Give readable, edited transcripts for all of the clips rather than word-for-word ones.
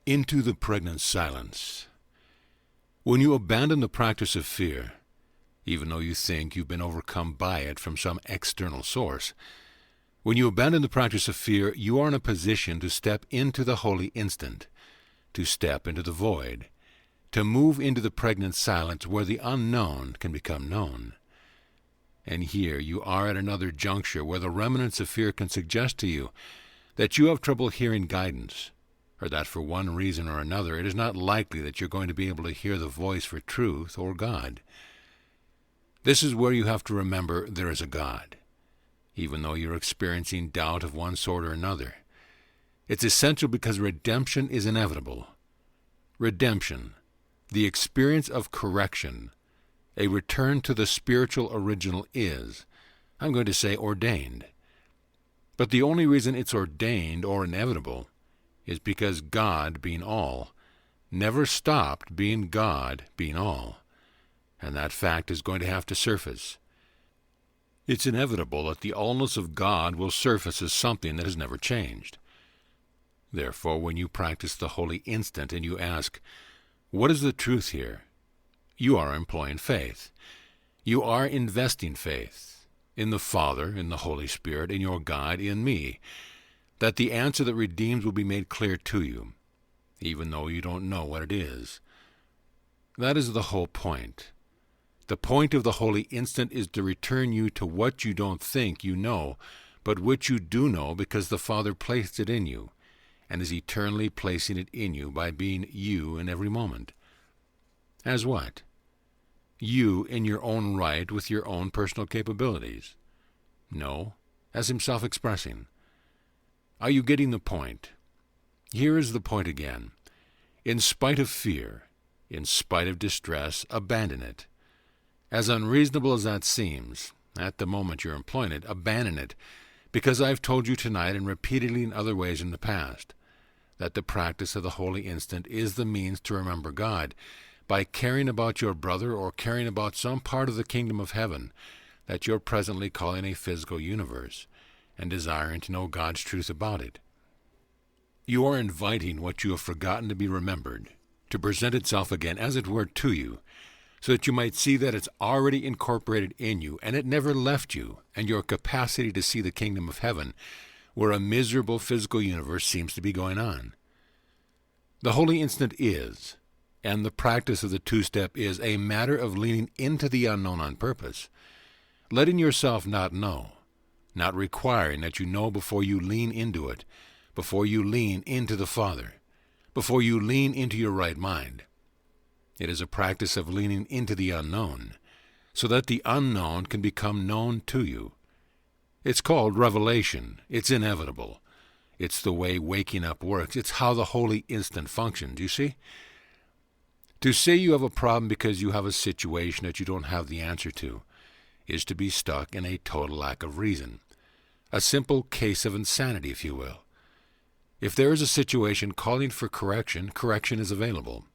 into the pregnant silence. When you abandon the practice of fear, even though you think you've been overcome by it from some external source, when you abandon the practice of fear, you are in a position to step into the holy instant, to step into the void, to move into the pregnant silence where the unknown can become known. And here you are at another juncture where the remnants of fear can suggest to you that you have trouble hearing guidance, or that for one reason or another it is not likely that you're going to be able to hear the voice for truth or God. This is where you have to remember there is a God, even though you're experiencing doubt of one sort or another. It's essential because redemption is inevitable. Redemption, the experience of correction, a return to the spiritual original is, I'm going to say, ordained. But the only reason it's ordained or inevitable is because God, being all, never stopped being God, being all. And that fact is going to have to surface. It's inevitable that the allness of God will surface as something that has never changed. Therefore, when you practice the holy instant and you ask, what is the truth here? You are employing faith. You are investing faith in the Father, in the Holy Spirit, in your God, in me, that the answer that redeems will be made clear to you, even though you don't know what it is. That is the whole point. The point of the holy instant is to return you to what you don't think you know, but which you do know because the Father placed it in you, and is eternally placing it in you by being you in every moment. As what? You in your own right with your own personal capabilities? No, as himself expressing. Are you getting the point? Here is the point again. In spite of fear, in spite of distress, abandon it. As unreasonable as that seems, at the moment you're employing it, abandon it, because I've told you tonight and repeatedly in other ways in the past, that the practice of the holy instant is the means to remember God, by caring about your brother or caring about some part of the kingdom of heaven that you're presently calling a physical universe, and desiring to know God's truth about it. You are inviting what you have forgotten to be remembered to present itself again, as it were, to you, so that you might see that it's already incorporated in you, and it never left you, and your capacity to see the kingdom of heaven, where a miserable physical universe seems to be going on. The holy instant is, and the practice of the two-step is, a matter of leaning into the unknown on purpose, letting yourself not know, not requiring that you know before you lean into it, before you lean into the Father, before you lean into your right mind. It is a practice of leaning into the unknown, so that the unknown can become known to you. It's called revelation. It's inevitable. It's the way waking up works. It's how the holy instant functions, you see? To say you have a problem because you have a situation that you don't have the answer to is to be stuck in a total lack of reason. A simple case of insanity, if you will. If there is a situation calling for correction, correction is available.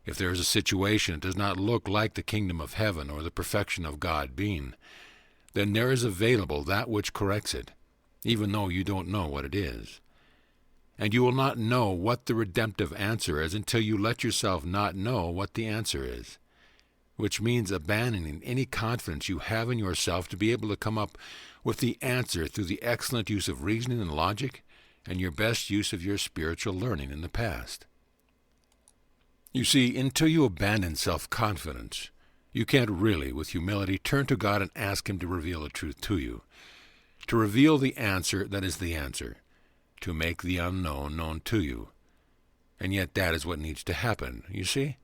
If there is a situation that does not look like the kingdom of heaven or the perfection of God being, then there is available that which corrects it, even though you don't know what it is. And you will not know what the redemptive answer is until you let yourself not know what the answer is, which means abandoning any confidence you have in yourself to be able to come up with the answer through the excellent use of reasoning and logic and your best use of your spiritual learning in the past. You see, until you abandon self-confidence, you can't really, with humility, turn to God and ask Him to reveal the truth to you, to reveal the answer that is the answer, to make the unknown known to you. And yet that is what needs to happen, you see?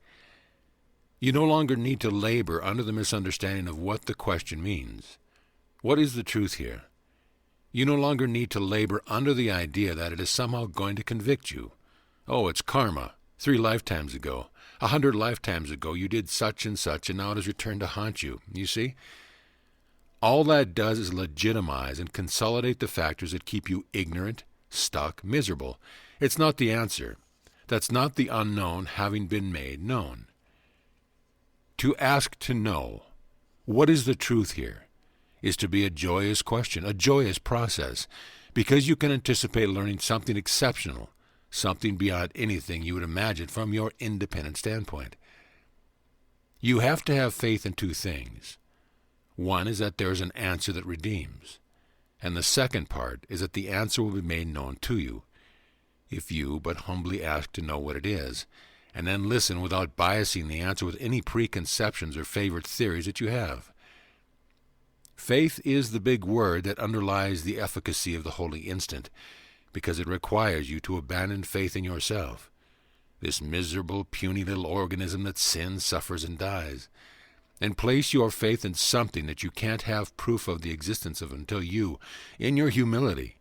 You no longer need to labor under the misunderstanding of what the question means. What is the truth here? You no longer need to labor under the idea that it is somehow going to convict you. Oh, it's karma. 3 lifetimes ago, 100 lifetimes ago, you did such and such, and now it has returned to haunt you. You see? All that does is legitimize and consolidate the factors that keep you ignorant, stuck, miserable. It's not the answer. That's not the unknown having been made known. To ask to know, what is the truth here, is to be a joyous question, a joyous process, because you can anticipate learning something exceptional, something beyond anything you would imagine from your independent standpoint. You have to have faith in two things. One is that there is an answer that redeems, and the second part is that the answer will be made known to you, if you but humbly ask to know what it is, and then listen without biasing the answer with any preconceptions or favorite theories that you have. Faith is the big word that underlies the efficacy of the holy instant, because it requires you to abandon faith in yourself, this miserable, puny little organism that sins, suffers, and dies, and place your faith in something that you can't have proof of the existence of until you, in your humility,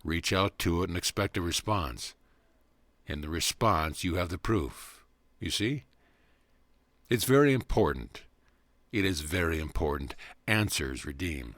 reach out to it and expect a response. In the response, you have the proof. You see? It's very important. It is very important. Answers redeem.